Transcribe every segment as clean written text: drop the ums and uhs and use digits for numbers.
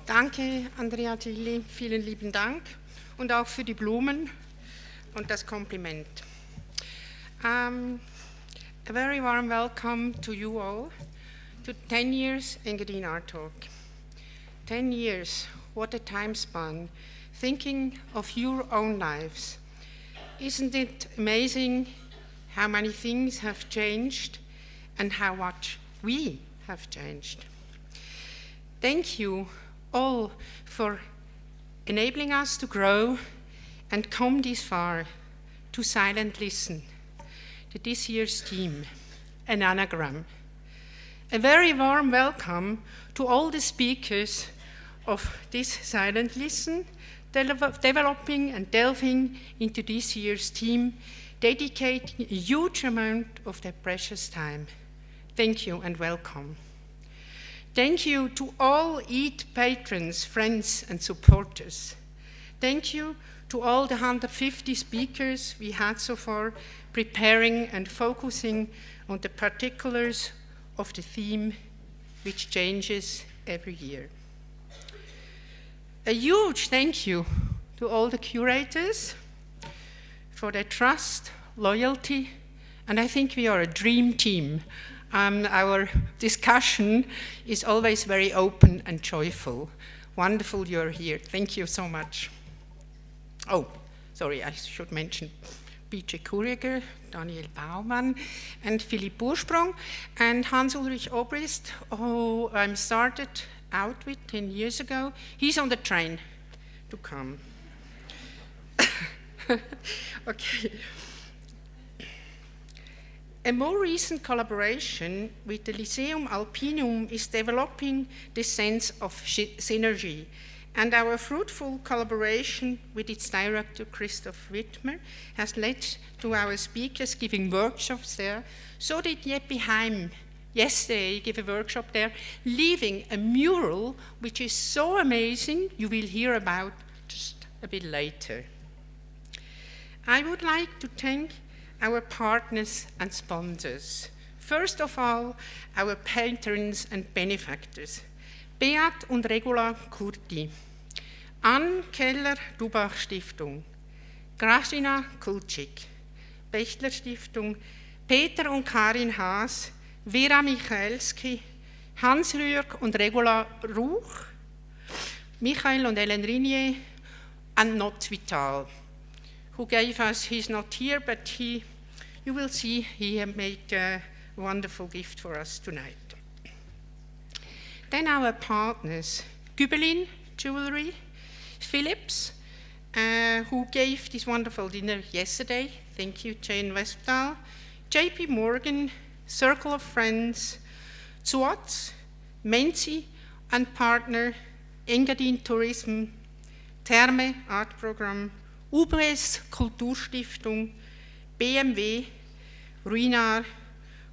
Danke, Andrea Tilly, vielen lieben Dank und auch für die Blumen und das Kompliment. A very warm welcome to you all to 10 years Engadin Art Talk. 10 years, what a time span, thinking of your own lives. Isn't it amazing how many things have changed and how much we have changed? Thank you all for enabling us to grow and come this far to silent listen to this year's theme, an anagram. A very warm welcome to all the speakers of this silent listen, developing and delving into this year's theme, dedicating a huge amount of their precious time. Thank you and welcome. Thank you to all E.A.T patrons, friends and supporters. Thank you to all the 150 speakers we had so far, preparing and focusing on the particulars of the theme, which changes every year. A huge thank you to all the curators for their trust, loyalty, and I think we are a dream team. Our discussion is always very open and joyful. Wonderful you're here. Thank you so much. Oh, sorry, I should mention Bice Curiger, Daniel Baumann, and Philip Ursprung, and Ulrich Obrist, who I started out with 10 years ago. He's on the train to come. Okay. A more recent collaboration with the Lyceum Alpinum is developing this sense of synergy, and our fruitful collaboration with its director, Christoph Wittmer, has led to our speakers giving workshops there. So did Jeppe Heim yesterday give a workshop there, leaving a mural which is so amazing you will hear about just a bit later. I would like to thank our partners and sponsors. First of all, our patrons and benefactors, Beat und Regula Kurti, Ann Keller-Dubach Stiftung, Cristina Kulczyk, Bechtler Stiftung, Peter und Karin Haas, Vera Michalski, Hans Rüegg und Regula Ruch, Michael und Ellen Rinier, and Not Vital, who gave us, he's not here, but you will see, he made a wonderful gift for us tonight. Then our partners, Gubelin Jewelry, Philips, who gave this wonderful dinner yesterday. Thank you, Jane Westphal. JP Morgan, Circle of Friends, Zuoz, Menzi and partner, Engadin Tourism, Therme Art Program, Ubres Kulturstiftung, BMW, Ruinar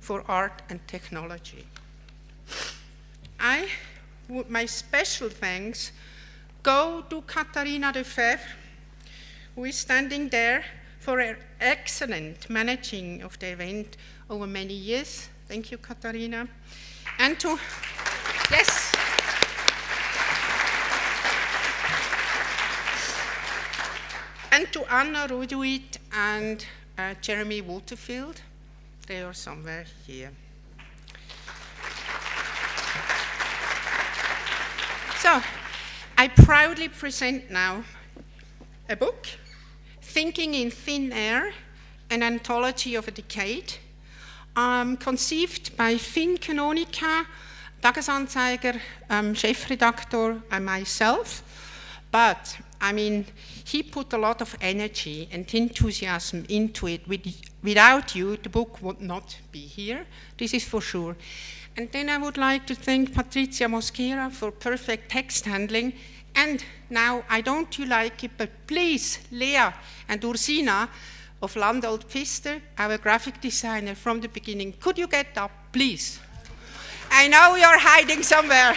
for Art and Technology. My special thanks go to Katharina de Fevre, who is standing there, for her excellent managing of the event over many years. Thank you, Katharina. And to, yes. And to Anna Ruduit and Jeremy Waterfield. They are somewhere here. So, I proudly present now a book, Thinking in Thin Air, an anthology of a decade, conceived by finncanonica, Tagesanzeiger, Chefredaktor, and myself. But, I mean, he put a lot of energy and enthusiasm into it. Without you, the book would not be here. This is for sure. And then I would like to thank Patricia Mosquera for perfect text handling. And now, I don't you like it, but please, Lea and Ursina of Landolt Pfister, our graphic designer from the beginning, could you get up, please? I know you're hiding somewhere.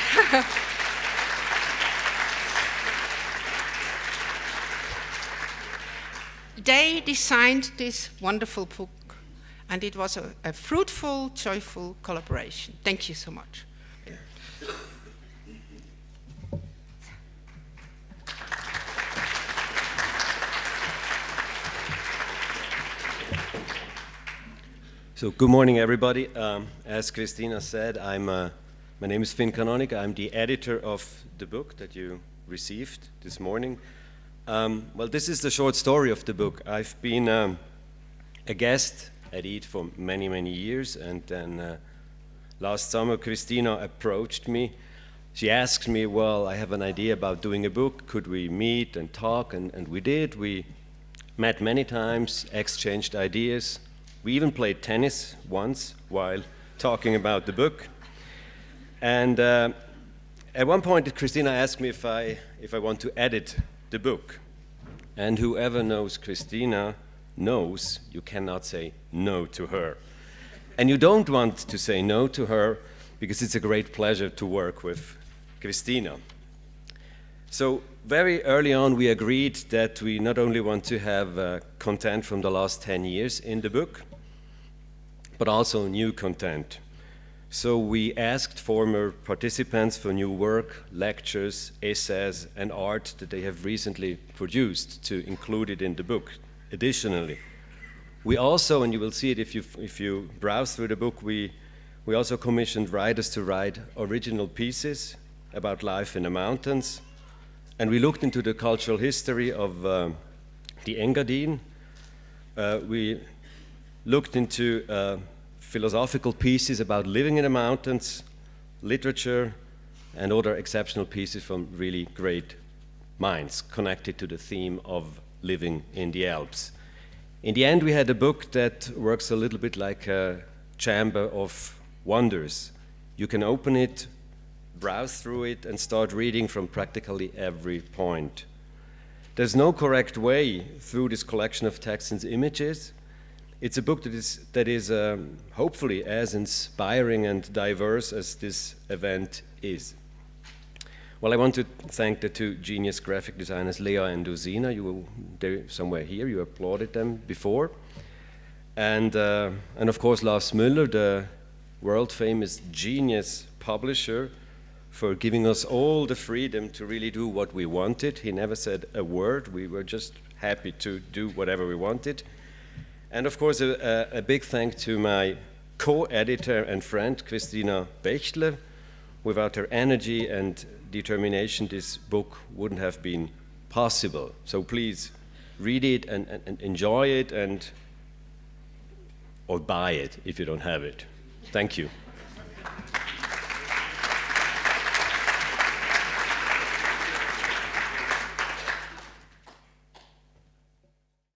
They designed this wonderful book, and it was a fruitful, joyful collaboration. Thank you so much. So good morning, everybody. As Cristina said, my name is finncanonica. I'm the editor of the book that you received this morning. Well, this is the short story of the book. I've been a guest at E.A.T for many, many years, and then last summer Cristina approached me. She asked me, well, I have an idea about doing a book. Could we meet and talk? And we did. We met many times, exchanged ideas. We even played tennis once while talking about the book. And at one point, Cristina asked me if I want to edit the book. And whoever knows Cristina knows you cannot say no to her. And you don't want to say no to her because it's a great pleasure to work with Cristina. So very early on, we agreed that we not only want to have content from the last 10 years in the book, but also new content. So we asked former participants for new work, lectures, essays, and art that they have recently produced to include it in the book. Additionally, we also, and you will see it if you browse through the book, we also commissioned writers to write original pieces about life in the mountains. And we looked into the cultural history of the Engadin. We looked into philosophical pieces about living in the mountains, literature, and other exceptional pieces from really great minds connected to the theme of living in the Alps. In the end, we had a book that works a little bit like a chamber of wonders. You can open it, browse through it, and start reading from practically every point. There's no correct way through this collection of texts and images. It's a book that is hopefully as inspiring and diverse as this event is. Well, I want to thank the two genius graphic designers, Lea and Usina. They're somewhere here. You applauded them before. And of course, Lars Müller, the world-famous genius publisher, for giving us all the freedom to really do what we wanted. He never said a word. We were just happy to do whatever we wanted. And of course, a big thank to my co-editor and friend, Cristina Bechtler. Without her energy and determination, this book wouldn't have been possible. So please read it and enjoy it, or buy it if you don't have it. Thank you.